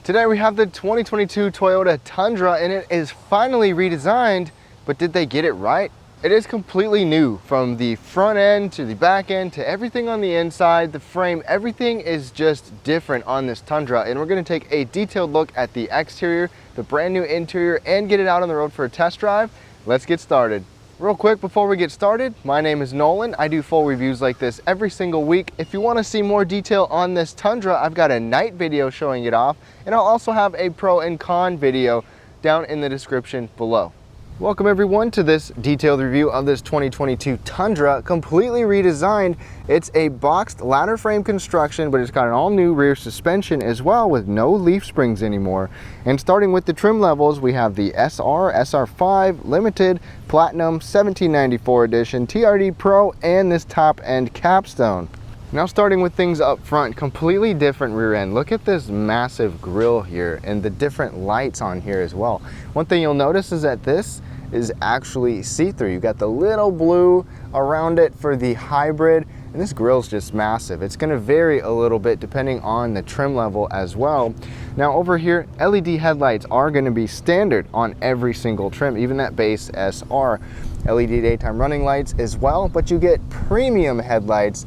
Today we have the 2022 Toyota Tundra and it is finally redesigned, but did they get it right? It is completely new from the front end to the back end to everything on the inside, the frame, everything is just different on this Tundra, and we're going to take a detailed look at the exterior, the brand new interior, and get it out on the road for a test drive. Let's get started. Real quick before we get started, my name is Nolan. I do full reviews like this every single week. If you want to see more detail on this Tundra, I've got a night video showing it off, and I'll also have a pro and con video down in the description below. Welcome everyone to this detailed review of this 2022 Tundra, completely redesigned. It's a boxed ladder frame construction, but it's got an all new rear suspension as well with no leaf springs anymore. And starting with the trim levels, we have the SR, SR5, Limited, Platinum, 1794 Edition, TRD Pro, and this top end Capstone. Now starting with things up front, completely different rear end. Look at this massive grille here and the different lights on here as well. One thing you'll notice is that this is actually see-through. You got the little blue around it for the hybrid, and this grille is just massive. It's going to vary a little bit depending on the trim level as well. Now over here, LED headlights are going to be standard on every single trim, even that base SR. LED daytime running lights as well, but you get premium headlights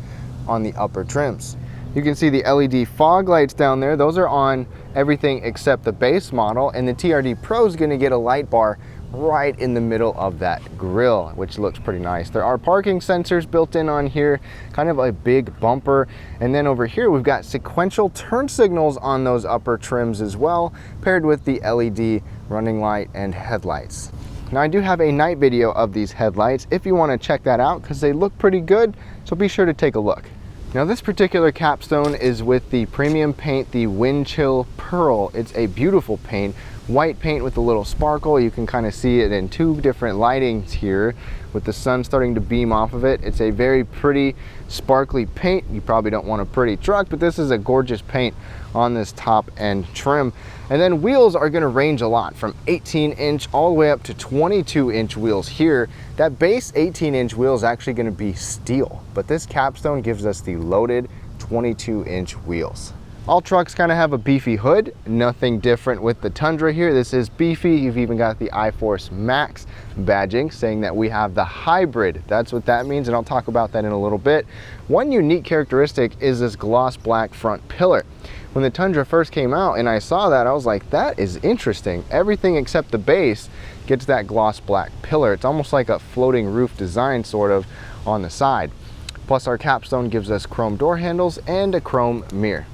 on the upper trims. You can see the LED fog lights down there. Those are on everything except the base model, and the TRD Pro is going to get a light bar right in the middle of that grille, which looks pretty nice. There are parking sensors built in on here, kind of a big bumper, and then over here we've got sequential turn signals on those upper trims as well, paired with the LED running light and headlights. Now I do have a night video of these headlights if you want to check that out, because they look pretty good, so be sure to take a look. Now this particular Capstone is with the premium paint, the Wind Chill Pearl. It's a beautiful paint, white paint with a little sparkle. You can kind of see it in two different lightings here with the sun starting to beam off of it. It's a very pretty sparkly paint. You probably don't want a pretty truck, but this is a gorgeous paint on this top end trim. And then wheels are going to range a lot from 18-inch all the way up to 22-inch wheels here. That base 18-inch wheel is actually going to be steel, but this Capstone gives us the loaded 22-inch wheels. All trucks kind of have a beefy hood, nothing different with the Tundra here. This is beefy. You've even got the iForce Max badging saying that we have the hybrid. That's what that means, and I'll talk about that in a little bit. One unique characteristic is this gloss black front pillar. When the Tundra first came out and I saw that, I was like, that is interesting. Everything except the base gets that gloss black pillar. It's almost like a floating roof design sort of on the side. Plus our Capstone gives us chrome door handles and a chrome mirror.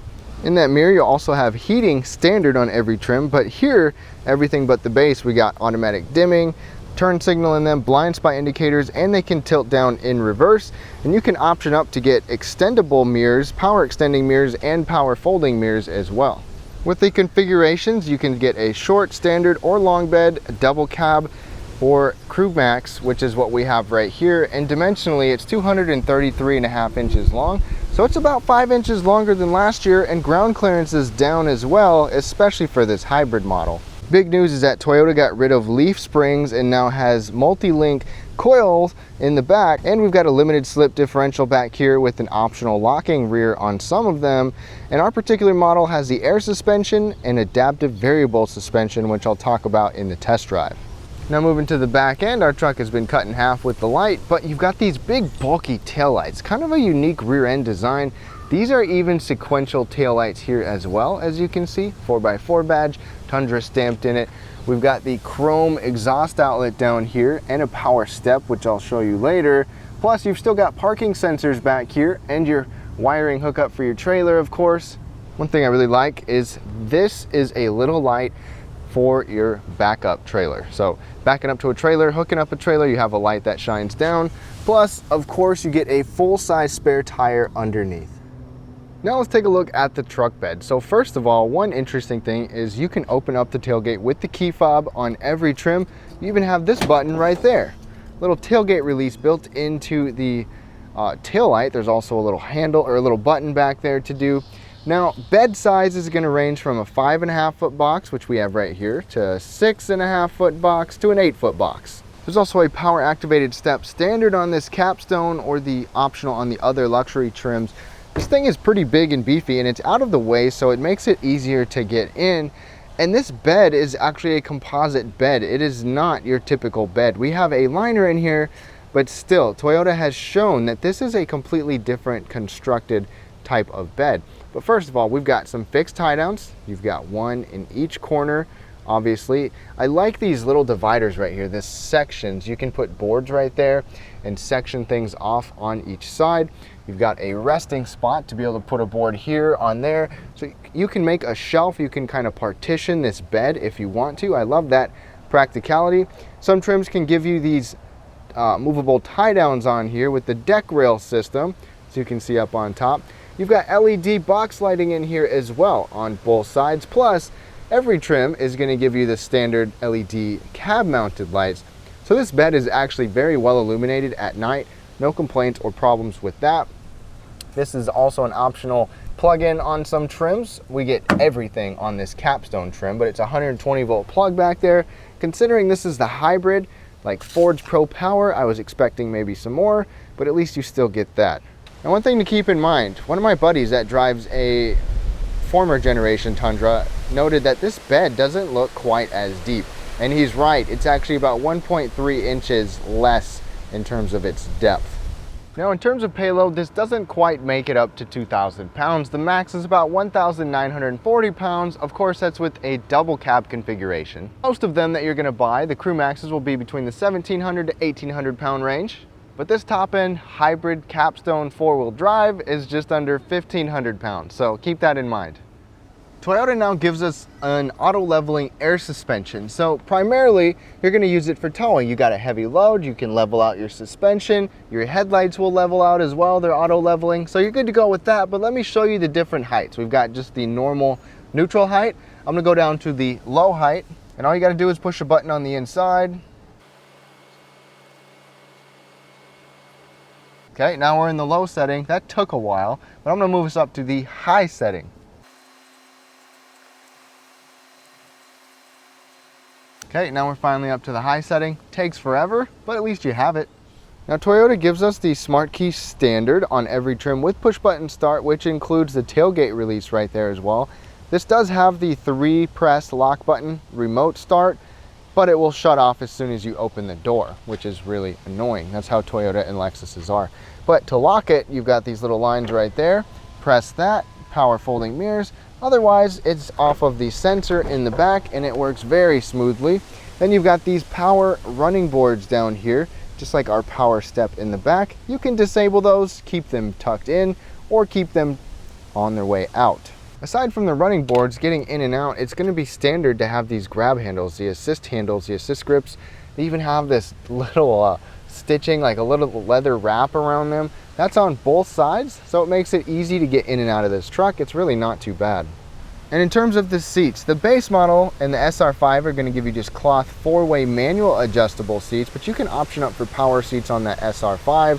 In that mirror, you'll also have heating standard on every trim, but here, everything but the base, we got automatic dimming, turn signal in them, blind spot indicators, and they can tilt down in reverse. And you can option up to get extendable mirrors, power extending mirrors, and power folding mirrors as well. With the configurations, you can get a short, standard, or long bed, a double cab, or Crew Max, which is what we have right here. And dimensionally, it's 233.5 inches long. So it's about 5 inches longer than last year, and ground clearance is down as well, especially for this hybrid model. Big news is that Toyota got rid of leaf springs and now has multi-link coils in the back, and we've got a limited slip differential back here with an optional locking rear on some of them. And our particular model has the air suspension and adaptive variable suspension, which I'll talk about in the test drive. Now moving to the back end, our truck has been cut in half with the light, but you've got these big bulky taillights, kind of a unique rear end design. These are even sequential taillights here as well, as you can see, 4x4 badge, Tundra stamped in it. We've got the chrome exhaust outlet down here and a power step, which I'll show you later. Plus you've still got parking sensors back here and your wiring hookup for your trailer, of course. One thing I really like is this is a little light for your backup trailer. So backing up to a trailer, hooking up a trailer, you have a light that shines down. Plus, of course, you get a full-size spare tire underneath. Now let's take a look at the truck bed. So first of all, one interesting thing is you can open up the tailgate with the key fob on every trim. You even have this button right there. Little tailgate release built into the tail light. There's also a little handle or a little button back there to do. Now, bed size is going to range from a 5.5 foot box, which we have right here, to a 6.5 foot box to an 8 foot box. There's also a power activated step standard on this Capstone, or the optional on the other luxury trims. This thing is pretty big and beefy, and it's out of the way, so it makes it easier to get in. And this bed is actually a composite bed. It is not your typical bed. We have a liner in here, but still, Toyota has shown that this is a completely different constructed type of bed. But first of all, we've got some fixed tie downs. You've got one in each corner. Obviously, I like these little dividers right here, this sections. You can put boards right there and section things off on each side. You've got a resting spot to be able to put a board here on there. So you can make a shelf, you can kind of partition this bed if you want to. I love that practicality. Some trims can give you these movable tie downs on here with the deck rail system, so you can see up on top. You've got LED box lighting in here as well on both sides. Plus, every trim is going to give you the standard LED cab mounted lights. So this bed is actually very well illuminated at night. No complaints or problems with that. This is also an optional plug-in on some trims. We get everything on this Capstone trim, but it's a 120 volt plug back there. Considering this is the hybrid, like Ford's Pro Power, I was expecting maybe some more, but at least you still get that. Now, one thing to keep in mind, one of my buddies that drives a former generation Tundra noted that this bed doesn't look quite as deep. And he's right, it's actually about 1.3 inches less in terms of its depth. Now, in terms of payload, this doesn't quite make it up to 2,000 pounds. The max is about 1,940 pounds. Of course, that's with a double cab configuration. Most of them that you're gonna buy, the crew maxes, will be between the 1,700 to 1,800 pound range. But this top-end hybrid Capstone four-wheel drive is just under 1,500 pounds, so keep that in mind. Toyota now gives us an auto-leveling air suspension. So primarily, you're gonna use it for towing. You got a heavy load, you can level out your suspension, your headlights will level out as well, they're auto-leveling. So you're good to go with that, but let me show you the different heights. We've got just the normal neutral height. I'm gonna go down to the low height, and all you gotta do is push a button on the inside. Okay, now we're in the low setting. That took a while, but I'm gonna move us up to the high setting. Okay, now we're finally up to the high setting. Takes forever, but at least you have it. Now, Toyota gives us the Smart Key standard on every trim with push button start, which includes the tailgate release right there as well. This does have the 3-press lock button remote start, but it will shut off as soon as you open the door, which is really annoying. That's how Toyota and Lexuses are. But to lock it, you've got these little lines right there. Press that, power folding mirrors. Otherwise, it's off of the sensor in the back and it works very smoothly. Then you've got these power running boards down here, just like our power step in the back. You can disable those, keep them tucked in, or keep them on their way out. Aside from the running boards, getting in and out, it's gonna be standard to have these grab handles, the assist grips. They even have this little stitching, like a little leather wrap around them. That's on both sides, so it makes it easy to get in and out of this truck. It's really not too bad. And in terms of the seats, the base model and the SR5 are gonna give you just cloth 4-way manual adjustable seats, but you can option up for power seats on that SR5.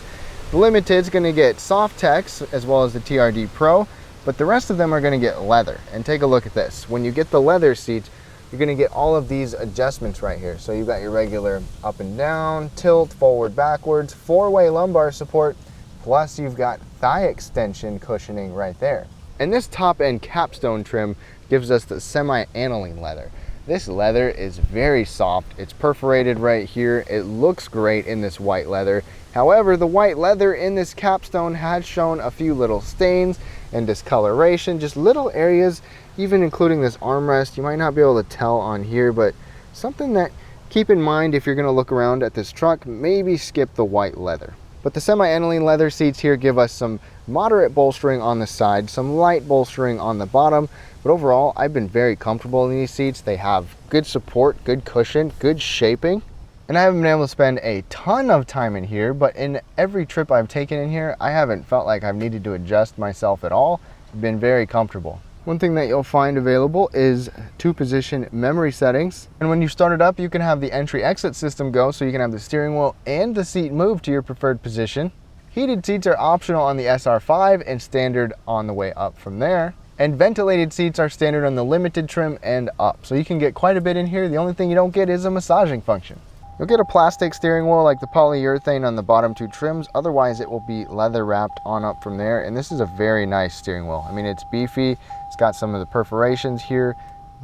The Limited's gonna get soft techs as well as the TRD Pro, but the rest of them are gonna get leather. And take a look at this. When you get the leather seats, you're gonna get all of these adjustments right here. So you've got your regular up and down, tilt, forward, backwards, 4-way lumbar support, plus you've got thigh extension cushioning right there. And this top end Capstone trim gives us the semi-aniline leather. This leather is very soft. It's perforated right here. It looks great in this white leather. However, the white leather in this Capstone has shown a few little stains and discoloration, just little areas, even including this armrest. You might not be able to tell on here, but something that keep in mind if you're gonna look around at this truck, maybe skip the white leather. But the semi-aniline leather seats here give us some moderate bolstering on the side, some light bolstering on the bottom, but overall, I've been very comfortable in these seats. They have good support, good cushion, good shaping. And I haven't been able to spend a ton of time in here, but in every trip I've taken in here, I haven't felt like I've needed to adjust myself at all. I've been very comfortable. One thing that you'll find available is 2-position memory settings. And when you start it up, you can have the entry-exit system go, so you can have the steering wheel and the seat move to your preferred position. Heated seats are optional on the SR5 and standard on the way up from there. And ventilated seats are standard on the Limited trim and up. So you can get quite a bit in here. The only thing you don't get is a massaging function. You'll get a plastic steering wheel like the polyurethane on the bottom two trims. Otherwise, it will be leather wrapped on up from there. And this is a very nice steering wheel. I mean, it's beefy. It's got some of the perforations here.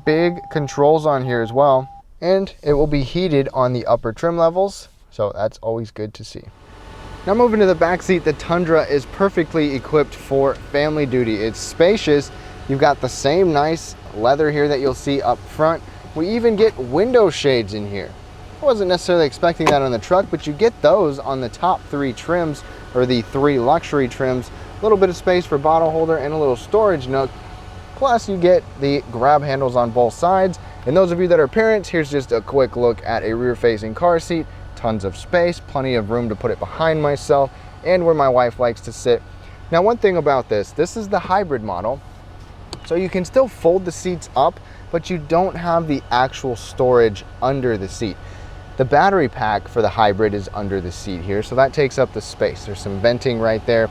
Big controls on here as well. And it will be heated on the upper trim levels. So that's always good to see. Now moving to the back seat, the Tundra is perfectly equipped for family duty. It's spacious. You've got the same nice leather here that you'll see up front. We even get window shades in here. I wasn't necessarily expecting that on the truck, but you get those on the top three trims, or the three luxury trims. A little bit of space for bottle holder and a little storage nook. Plus you get the grab handles on both sides. And those of you that are parents, here's just a quick look at a rear facing car seat. Tons of space, plenty of room to put it behind myself and where my wife likes to sit. Now one thing about this is the hybrid model. So you can still fold the seats up, but you don't have the actual storage under the seat. The battery pack for the hybrid is under the seat here, so that takes up the space. There's some venting right there.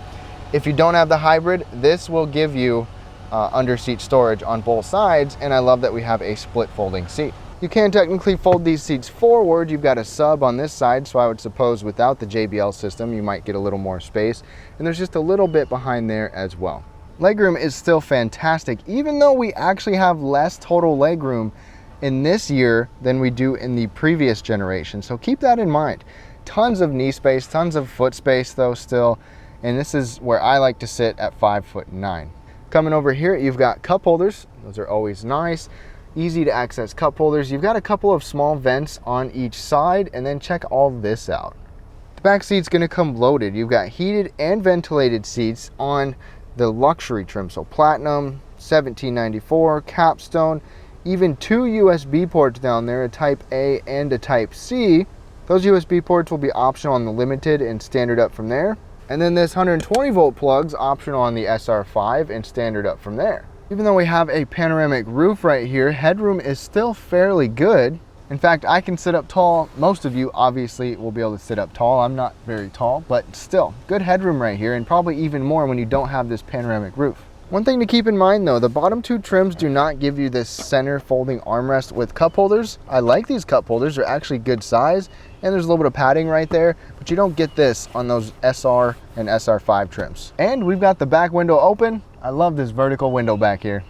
If you don't have the hybrid, this will give you under seat storage on both sides, and I love that we have a split folding seat. You can technically fold these seats forward. You've got a sub on this side, so I would suppose without the JBL system, you might get a little more space, and there's just a little bit behind there as well. Legroom is still fantastic, even though we actually have less total legroom in this year than we do in the previous generation. So keep that in mind. Tons of knee space, tons of foot space though still. And this is where I like to sit at 5'9". Coming over here, you've got cup holders. Those are always nice. Easy to access cup holders. You've got a couple of small vents on each side, and then check all this out. The back seat's gonna come loaded. You've got heated and ventilated seats on the luxury trim. So Platinum, 1794, Capstone, even two USB ports down there, a Type A and a Type C. Those USB ports will be optional on the Limited and standard up from there. And then this 120 volt plug's optional on the SR5 and standard up from there. Even though we have a panoramic roof right here, headroom is still fairly good. In fact, I can sit up tall. Most of you obviously will be able to sit up tall. I'm not very tall, but still good headroom right here, and probably even more when you don't have this panoramic roof. One thing to keep in mind though, the bottom two trims do not give you this center folding armrest with cup holders. I like these cup holders, they're actually good size, and there's a little bit of padding right there, but you don't get this on those SR and SR5 trims. And we've got the back window open. I love this vertical window back here.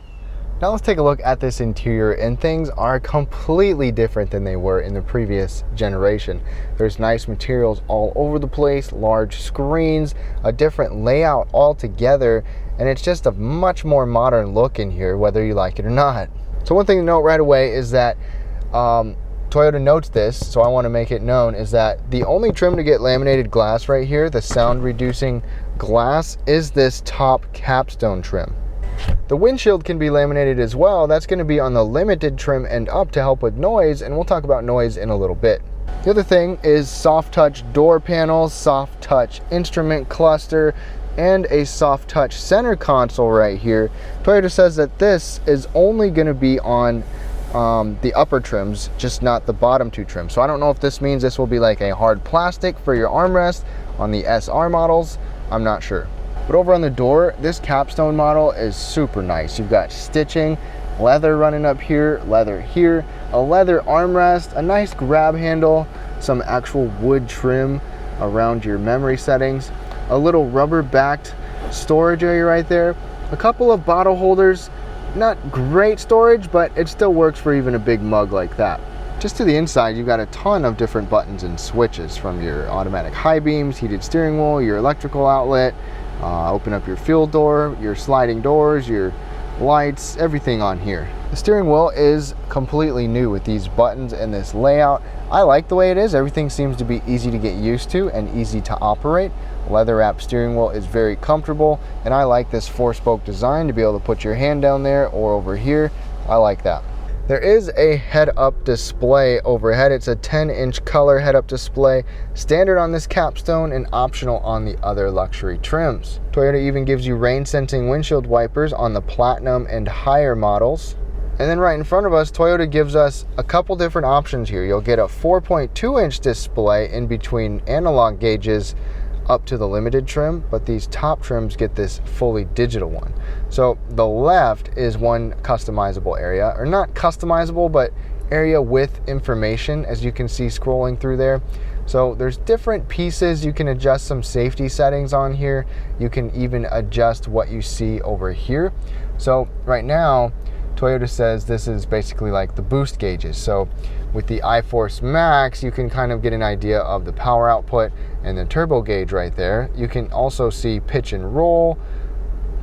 Now let's take a look at this interior, and things are completely different than they were in the previous generation. There's nice materials all over the place, large screens, a different layout altogether, and it's just a much more modern look in here, whether you like it or not. So one thing to note right away is that Toyota notes this, so I want to make it known, is that the only trim to get laminated glass right here, the sound reducing glass, is this top capstone trim. The windshield can be laminated as well. That's going to be on the Limited trim and up to help with noise, and we'll talk about noise in a little bit. The other thing is soft touch door panels, soft touch instrument cluster, and a soft touch center console right here. Toyota says that this is only going to be on the upper trims, just not the bottom two trims. So I don't know if this means this will be like a hard plastic for your armrest on the SR models. I'm not sure. But over on the door, this Capstone model is super nice. You've got stitching, leather running up here, leather here, a leather armrest, a nice grab handle, some actual wood trim around your memory settings, a little rubber backed storage area right there, a couple of bottle holders. Not great storage, but it still works for even a big mug like that. Just to the inside, you've got a ton of different buttons and switches, from your automatic high beams, heated steering wheel, your electrical outlet, open up your fuel door, your sliding doors, your lights, everything on here. The steering wheel is completely new with these buttons and this layout. I like the way it is. Everything seems to be easy to get used to and easy to operate. Leather wrapped steering wheel is very comfortable, and I like this 4-spoke design to be able to put your hand down there or over here. I like that. There is a head-up display overhead. It's a 10-inch color head-up display, standard on this Capstone and optional on the other luxury trims. Toyota even gives you rain-sensing windshield wipers on the Platinum and higher models. And then right in front of us, Toyota gives us a couple different options here. You'll get a 4.2-inch display in between analog gauges up to the limited trim, but these top trims get this fully digital one. So the left is one customizable area, or not customizable, but area with information, as you can see scrolling through there. So there's different pieces. You can adjust some safety settings on here. You can even adjust what you see over here. So right now, Toyota says this is basically like the boost gauges. So with the iForce Max, you can kind of get an idea of the power output and the turbo gauge right there. You can also see pitch and roll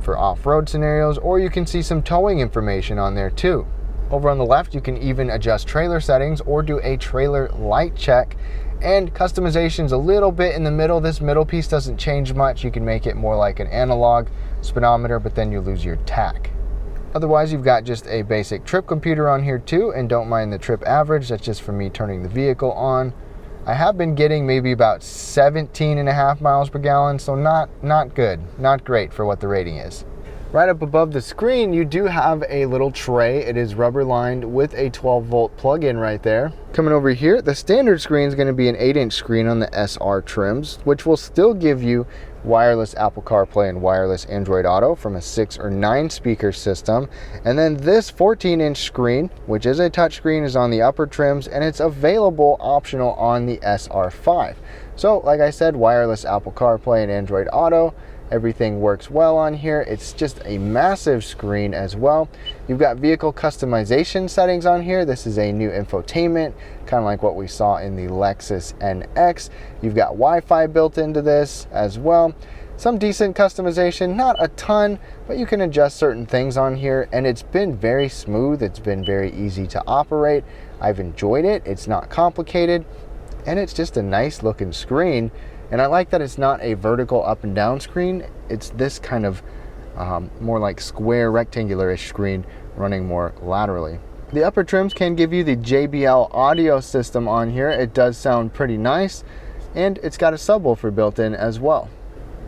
for off-road scenarios, or you can see some towing information on there too. Over on the left, you can even adjust trailer settings or do a trailer light check, and customization's a little bit in the middle. This middle piece doesn't change much. You can make it more like an analog speedometer, but then you lose your tach. Otherwise, you've got just a basic trip computer on here too, and don't mind the trip average. That's just for me turning the vehicle on. I have been getting maybe about 17.5 miles per gallon, so not good, not great for what the rating is. Right up above the screen, you do have a little tray. It is rubber lined with a 12-volt plug-in right there. Coming over here, the standard screen is going to be an 8-inch screen on the SR trims, which will still give you wireless Apple CarPlay and wireless Android Auto from a 6 or 9 speaker system. And then this 14-inch screen, which is a touchscreen, is on the upper trims, and it's available optional on the SR5. So like I said, wireless Apple CarPlay and Android Auto. Everything works well on here. It's just a massive screen as well. You've got vehicle customization settings on here. This is a new infotainment, kind of like what we saw in the Lexus NX. You've got Wi-Fi built into this as well. Some decent customization, not a ton, but you can adjust certain things on here, and it's been very smooth. It's been very easy to operate. I've enjoyed it. It's not complicated, and it's just a nice looking screen. And I like that it's not a vertical up and down screen. It's this kind of more like square rectangular-ish screen running more laterally. The upper trims can give you the JBL audio system on here. It does sound pretty nice, and it's got a subwoofer built in as well.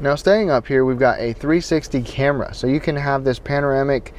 Now staying up here, we've got a 360 camera. So you can have this panoramic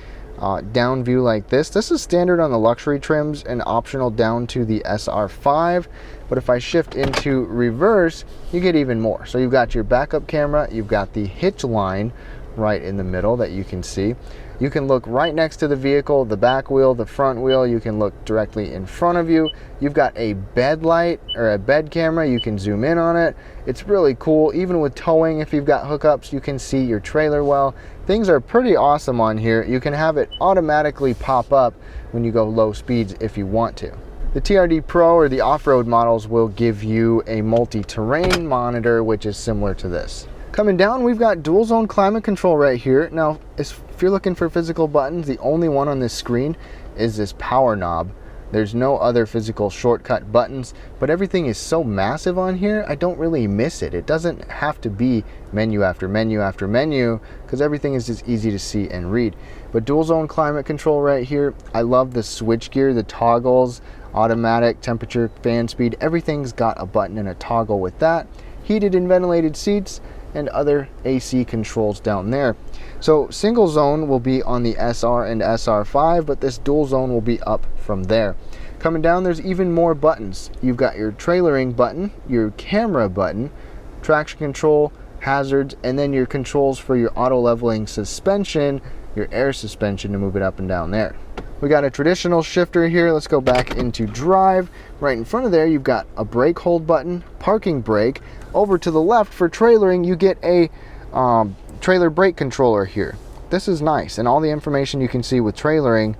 down view like this. This is standard on the luxury trims and optional down to the SR5. But if I shift into reverse, you get even more. So you've got your backup camera, you've got the hitch line right in the middle that you can see. You can look right next to the vehicle, the back wheel, the front wheel. You can look directly in front of you. You've got a bed light or a bed camera. You can zoom in on it. It's really cool. Even with towing, if you've got hookups, you can see your trailer well. Things are pretty awesome on here. You can have it automatically pop up when you go low speeds if you want to. The TRD Pro or the off-road models will give you a multi-terrain monitor, which is similar to this. Coming down, we've got dual zone climate control right here. Now, if you're looking for physical buttons, the only one on this screen is this power knob. There's no other physical shortcut buttons, but everything is so massive on here, I don't really miss it. It doesn't have to be menu after menu after menu, because everything is just easy to see and read. But dual zone climate control right here, I love the switch gear, the toggles, automatic, temperature, fan speed, everything's got a button and a toggle with that. Heated and ventilated seats, and other AC controls down there. So single zone will be on the SR and SR5, but this dual zone will be up from there. Coming down, there's even more buttons. You've got your trailering button, your camera button, traction control, hazards, and then your controls for your auto leveling suspension, your air suspension to move it up and down there. We got a traditional shifter here. Let's go back into drive. Right in front of there, you've got a brake hold button, parking brake. Over to the left for trailering, you get a trailer brake controller here. This is nice, and all the information you can see with trailering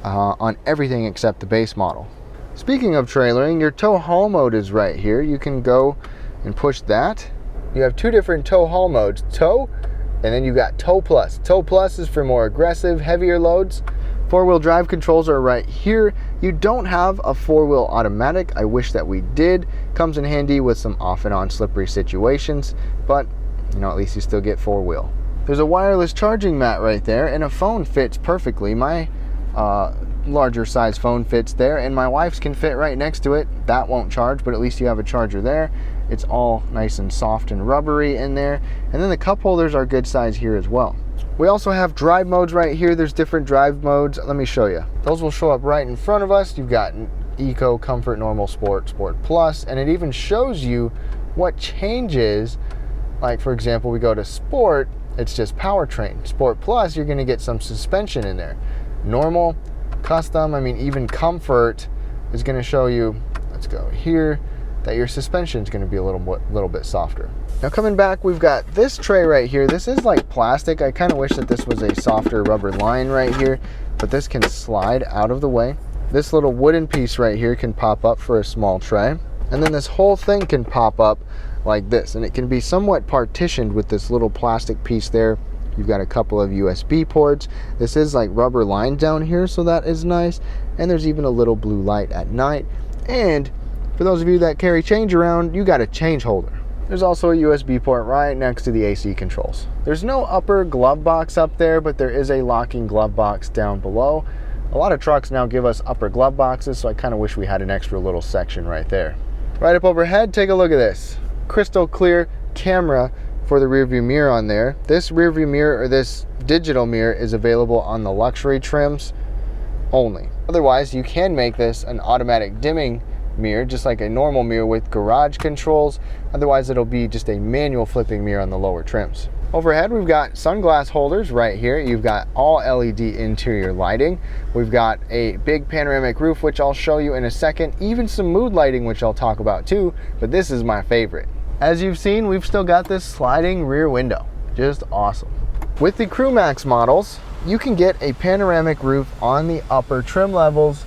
on everything except the base model. Speaking of trailering, your tow haul mode is right here. You can go and push that. You have two different tow haul modes, tow, and then you got tow plus. Tow plus is for more aggressive, heavier loads. Four-wheel drive controls are right here. You don't have a four-wheel automatic. I wish that we did. Comes in handy with some off and on slippery situations, but you know, at least you still get four-wheel. There's a wireless charging mat right there, and a phone fits perfectly. My larger size phone fits there, and my wife's can fit right next to it. That won't charge, but at least you have a charger there. It's all nice and soft and rubbery in there. And then the cup holders are good size here as well. We also have drive modes right here. There's different drive modes. Let me show you. Those will show up right in front of us. You've got Eco, Comfort, Normal, Sport, Sport Plus, and it even shows you what changes Like for example, we go to Sport, it's just powertrain. Sport Plus, you're gonna get some suspension in there. Normal, custom, I mean even Comfort is gonna show you, let's go here, that your suspension is gonna be a little bit softer. Now coming back, we've got this tray right here. This is like plastic. I kind of wish that this was a softer rubber line right here, but this can slide out of the way. This little wooden piece right here can pop up for a small tray. And then this whole thing can pop up like this, and it can be somewhat partitioned with this little plastic piece there. You've got a couple of USB ports. This is like rubber lined down here, so that is nice. And there's even a little blue light at night. And for those of you that carry change around, you got a change holder. There's also a USB port right next to the AC controls. There's no upper glove box up there, but there is a locking glove box down below. A lot of trucks now give us upper glove boxes, so I kind of wish we had an extra little section right there. Right up overhead, take a look at this. Crystal clear camera for the rear view mirror on there. This rear view mirror, or this digital mirror, is available on the luxury trims only. Otherwise, you can make this an automatic dimming mirror, just like a normal mirror with garage controls. Otherwise, it'll be just a manual flipping mirror on the lower trims. Overhead, we've got sunglass holders right here. You've got all LED interior lighting. We've got a big panoramic roof, which I'll show you in a second. Even some mood lighting, which I'll talk about too, but this is my favorite. As you've seen, we've still got this sliding rear window. Just awesome. With the Crew Max models, you can get a panoramic roof on the upper trim levels.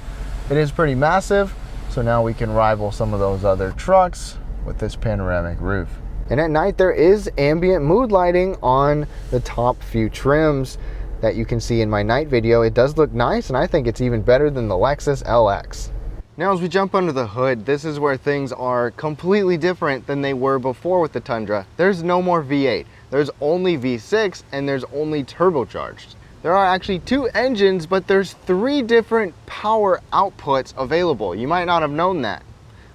It is pretty massive, so now we can rival some of those other trucks with this panoramic roof. And at night, there is ambient mood lighting on the top few trims that you can see in my night video. It does look nice, and I think it's even better than the Lexus LX. Now as we jump under the hood, this is where things are completely different than they were before with the Tundra. There's no more V8, there's only V6, and there's only turbocharged. There are actually two engines, but there's 3 different power outputs available. You might not have known that.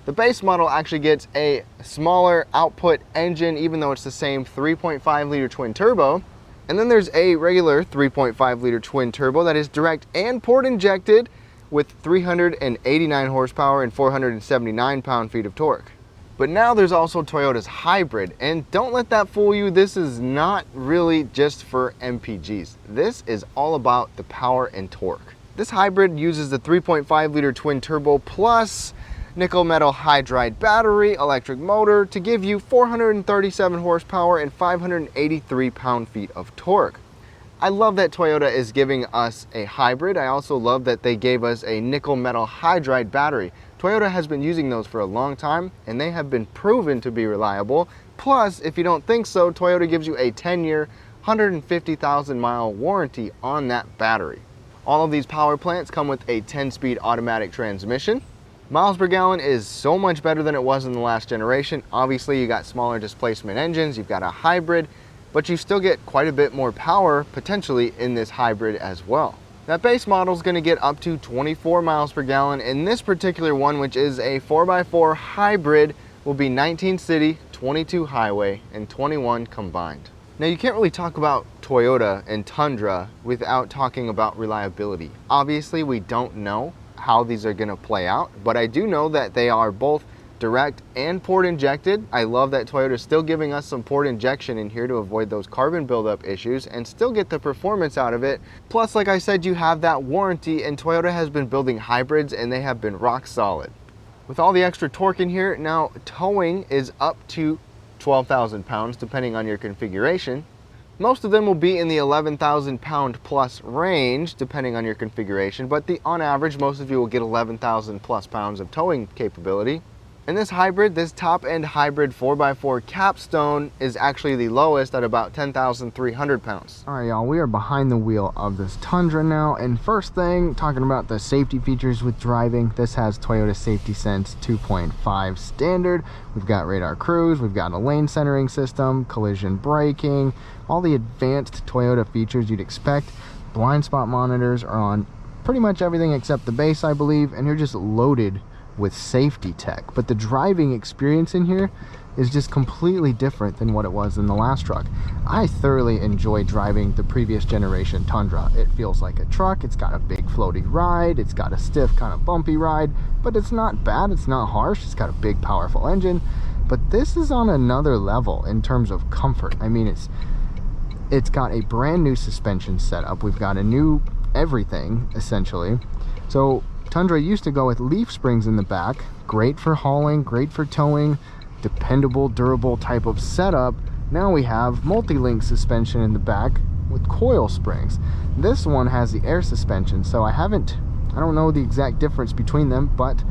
The base model actually gets a smaller output engine, even though it's the same 3.5 liter twin turbo. And then there's a regular 3.5 liter twin turbo that is direct and port injected with 389 horsepower and 479 pound-feet of torque. But now there's also Toyota's hybrid, and don't let that fool you. This is not really just for MPGs. This is all about the power and torque. This hybrid uses the 3.5 liter twin turbo plus nickel metal hydride battery electric motor to give you 437 horsepower and 583 pound-feet of torque. I love that Toyota is giving us a hybrid. I also love that they gave us a nickel metal hydride battery. Toyota has been using those for a long time, and they have been proven to be reliable. Plus, if you don't think so, Toyota gives you a 10-year, 150,000 mile warranty on that battery. All of these power plants come with a 10-speed automatic transmission. Miles per gallon is so much better than it was in the last generation. Obviously, you got smaller displacement engines, you've got a hybrid, but you still get quite a bit more power potentially in this hybrid as well. That base model is going to get up to 24 miles per gallon, and this particular one, which is a 4x4 hybrid, will be 19 city, 22 highway, and 21 combined. Now you can't really talk about Toyota and Tundra without talking about reliability. Obviously, we don't know how these are going to play out, but I do know that they are both direct and port injected. I love that Toyota is still giving us some port injection in here to avoid those carbon buildup issues and still get the performance out of it. Plus, like I said, you have that warranty, and Toyota has been building hybrids and they have been rock solid. With all the extra torque in here, now towing is up to 12,000 pounds depending on your configuration. Most of them will be in the 11,000 pound plus range depending on your configuration, but on average, most of you will get 11,000 plus pounds of towing capability. And this hybrid, this top-end hybrid 4x4 Capstone is actually the lowest at about 10,300 pounds. All right, y'all, we are behind the wheel of this Tundra now. And first thing, talking about the safety features with driving, this has Toyota Safety Sense 2.5 standard. We've got radar cruise, we've got a lane centering system, collision braking, all the advanced Toyota features you'd expect. Blind spot monitors are on pretty much everything except the base, I believe, and you're just loaded with safety tech. But the driving experience in here is just completely different than what it was in the last truck. I thoroughly enjoy driving the previous generation Tundra. It feels like a truck, it's got a big floaty ride, it's got a stiff kind of bumpy ride, but it's not bad, it's not harsh, it's got a big powerful engine. but this is on another level in terms of comfort. I mean, it's got a brand new suspension setup. We've got a new everything, essentially. So Tundra used to go with leaf springs in the back. Great for hauling, great for towing, dependable, durable type of setup. Now we have multi-link suspension in the back with coil springs. This one has the air suspension, so I don't know the exact difference between them, but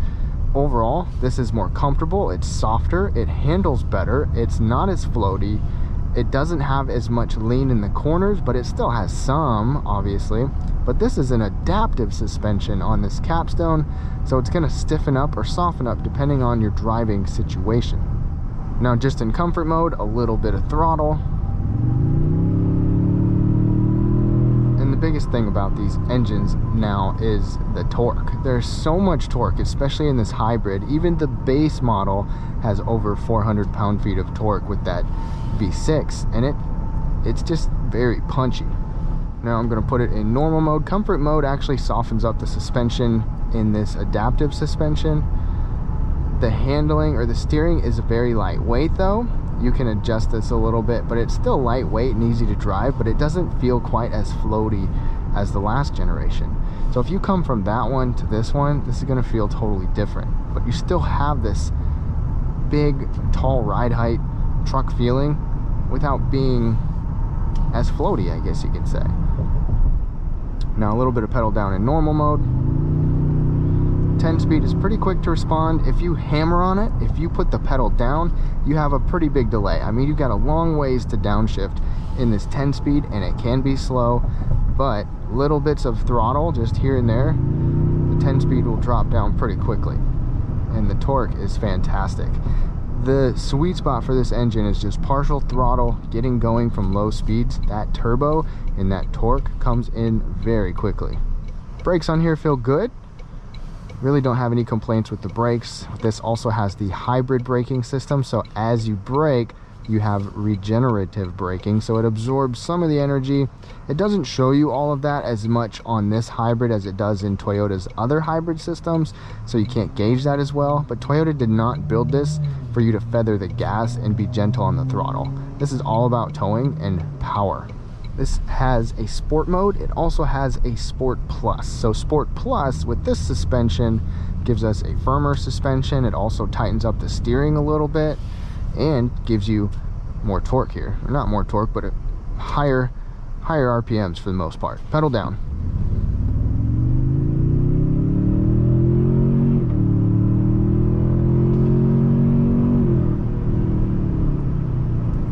overall this is more comfortable, it's softer, it handles better, it's not as floaty, it doesn't have as much lean in the corners, but it still has some, obviously. But this is an adaptive suspension on this Capstone, so it's going to stiffen up or soften up depending on your driving situation. Now, just in comfort mode, a little bit of throttle. And the biggest thing about these engines now is the torque. There's so much torque, especially in this hybrid. Even the base model has over 400 pound-feet of torque with that V6, and it's just very punchy. Now I'm going to put it in normal mode. Comfort mode actually softens up the suspension in this adaptive suspension. The handling or the steering is very lightweight though. You can adjust this a little bit, but it's still lightweight and easy to drive, but it doesn't feel quite as floaty as the last generation. So if you come from that one to this one, this is going to feel totally different, but you still have this big, tall ride height truck feeling without being as floaty, I guess you could say. Now a little bit of pedal down in normal mode. 10 speed is pretty quick to respond. If you hammer on it, if you put the pedal down, you have a pretty big delay. I mean, you've got a long ways to downshift in this 10 speed, and it can be slow, but little bits of throttle just here and there, the 10 speed will drop down pretty quickly, and the torque is fantastic. The sweet spot for this engine is just partial throttle, getting going from low speeds. That turbo and that torque comes in very quickly. Brakes on here feel good. Really don't have any complaints with the brakes. This also has the hybrid braking system, so as you brake, you have regenerative braking, so it absorbs some of the energy. It doesn't show you all of that as much on this hybrid as it does in Toyota's other hybrid systems, so you can't gauge that as well. But Toyota did not build this for you to feather the gas and be gentle on the throttle. This is all about towing and power. This has a sport mode. It also has a Sport Plus. So Sport Plus with this suspension gives us a firmer suspension. It also tightens up the steering a little bit and gives you more torque here. Or not more torque, but a higher RPMs for the most part. Pedal down.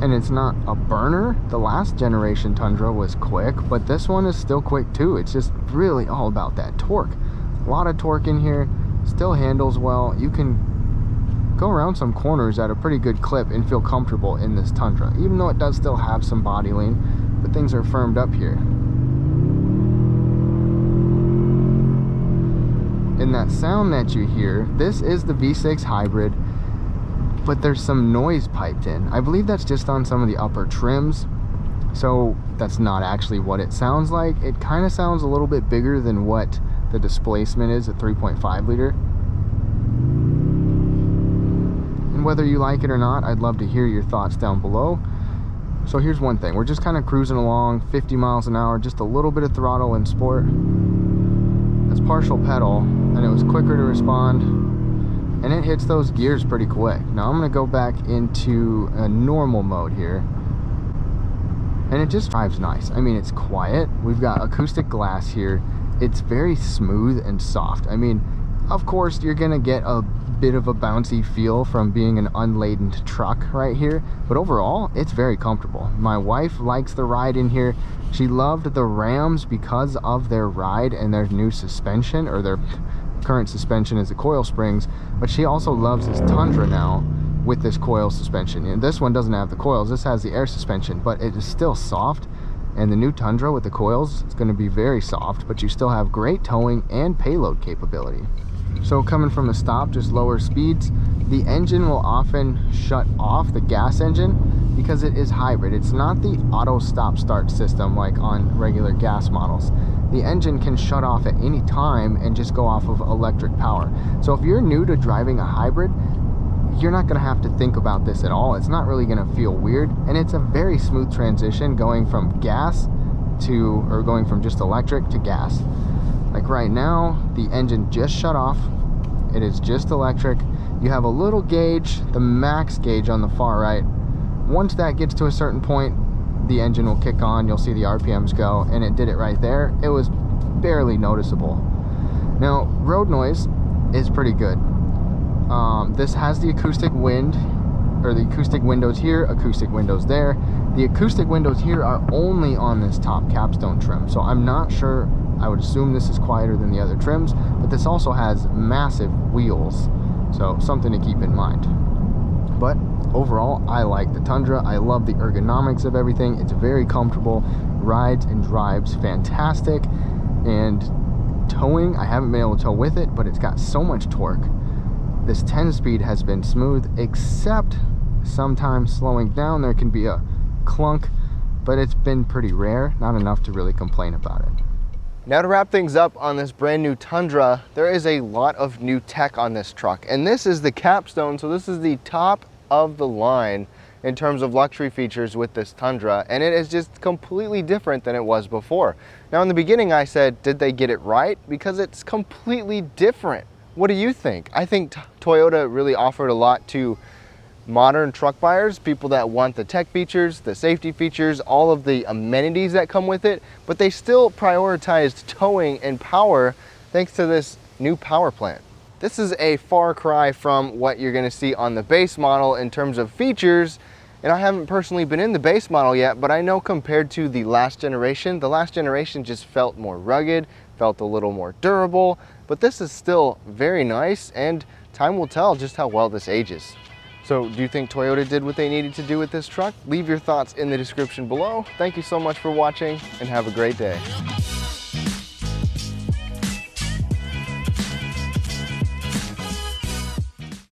And it's not a burner. The last generation Tundra was quick, but this one is still quick too. It's just really all about that torque. A lot of torque in here, still handles well. You can go around some corners at a pretty good clip and feel comfortable in this Tundra, even though it does still have some body lean, but things are firmed up here. And that sound that you hear, this is the V6 hybrid, but there's some noise piped in. I believe that's just on some of the upper trims, so that's not actually what it sounds like. It kind of sounds a little bit bigger than what the displacement is at 3.5 liter. And whether you like it or not, I'd love to hear your thoughts down below. So here's one thing, we're just kind of cruising along 50 miles an hour, just a little bit of throttle in sport. That's partial pedal, and it was quicker to respond. And it hits those gears pretty quick. Now I'm going to go back into a normal mode here, and it just drives nice. I mean, it's quiet. We've got acoustic glass here. It's very smooth and soft. I mean, of course you're going to get a bit of a bouncy feel from being an unladen truck right here, but overall it's very comfortable. My wife likes the ride in here. She loved the Rams because of their ride and their new suspension, or their current suspension is the coil springs, but she also loves this Tundra now with this coil suspension. And this one doesn't have the coils, this has the air suspension, but it is still soft. And the new Tundra with the coils, it's going to be very soft, but you still have great towing and payload capability. So coming from a stop, just lower speeds, the engine will often shut off, the gas engine, because it is hybrid. It's not the auto stop start system like on regular gas models. The engine can shut off at any time and just go off of electric power. So if you're new to driving a hybrid, you're not gonna have to think about this at all. It's not really gonna feel weird, and it's a very smooth transition going from gas to, or going from just electric to gas. Like right now, the engine just shut off. It is just electric. You have a little gauge, the max gauge on the far right. Once that gets to a certain point, the engine will kick on. You'll see the RPMs go, and it did it right there. It was barely noticeable. Now, road noise is pretty good. This has the acoustic wind, or the acoustic windows here, acoustic windows there. The acoustic windows here are only on this top capstone trim, so I'm not sure. I would assume this is quieter than the other trims, but this also has massive wheels, so something to keep in mind. But overall, I like the Tundra. I love the ergonomics of everything. It's very comfortable, rides and drives fantastic, and towing, I haven't been able to tow with it, but it's got so much torque. This 10-speed has been smooth, except sometimes slowing down there can be a clunk, but it's been pretty rare, not enough to really complain about it. Now to wrap things up on this brand new Tundra, there is a lot of new tech on this truck, and this is the Capstone, so this is the top of the line in terms of luxury features with this Tundra, and it is just completely different than it was before. Now in the beginning I said, did they get it right? Because it's completely different. What do you think? I think Toyota really offered a lot to modern truck buyers, people that want the tech features, the safety features, all of the amenities that come with it, but they still prioritized towing and power thanks to this new power plant. This is a far cry from what you're gonna see on the base model in terms of features, and I haven't personally been in the base model yet, but I know compared to the last generation just felt more rugged, felt a little more durable, but this is still very nice, and time will tell just how well this ages. So do you think Toyota did what they needed to do with this truck? Leave your thoughts in the description below. Thank you so much for watching, and have a great day.